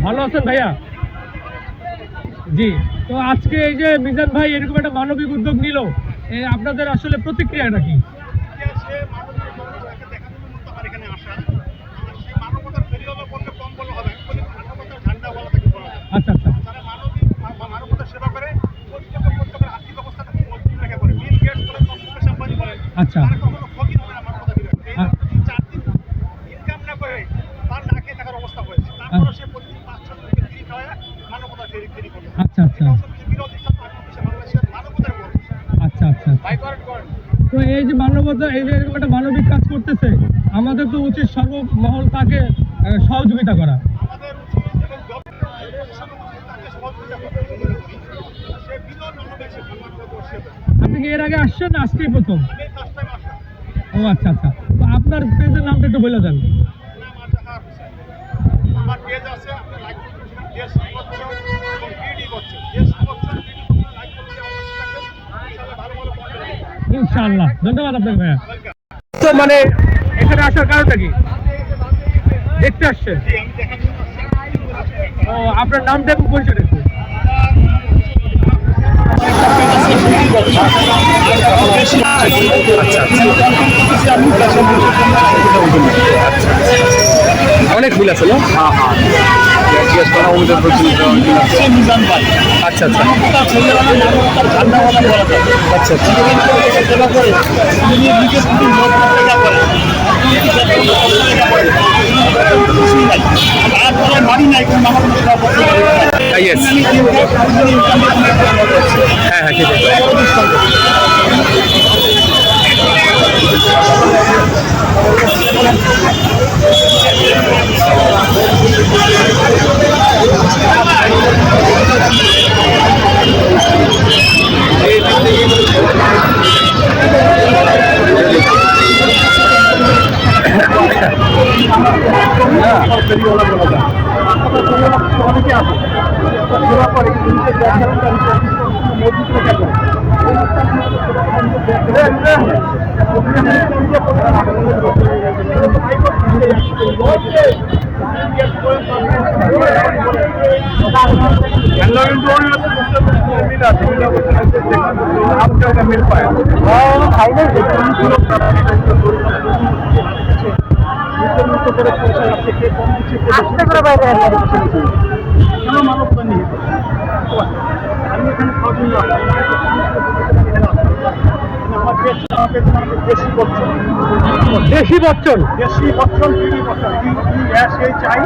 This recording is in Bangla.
ভালো আছেন ভাইয়া? জি। তো আজকে এই যে মিজান ভাই এরকম একটা মানবিক উদ্যোগ নিল, আপনাদের আসলে প্রতিক্রিয়াটা কি? আচ্ছা আচ্ছা আচ্ছা আচ্ছা আচ্ছা আচ্ছা আচ্ছা। তো এই যে মানবতা, এই যে এরকম একটা মানবিক কাজ করতেছে, আমাদের তো উচিত সর্বমহল তাকে সহযোগিতা করা। আপনি কি এর আগে আসছেন, আজকেই প্রথম? ও আচ্ছা আচ্ছা। তো আপনার পেজের নামটা একটু বলে দেন। ইনশাআল্লাহ, ধন্যবাদ আপনাকে ভাইয়া। তো মানে এখানে আসার কারণটা কি? দেখতে আসছেন? ও, আপনার নামটা এবং পরিচয় একটু। অনেক মিল আছে না? আচ্ছা আচ্ছা হ্যাঁ হ্যাঁ ঠিক আছে। দেশি বচ্চন চাই।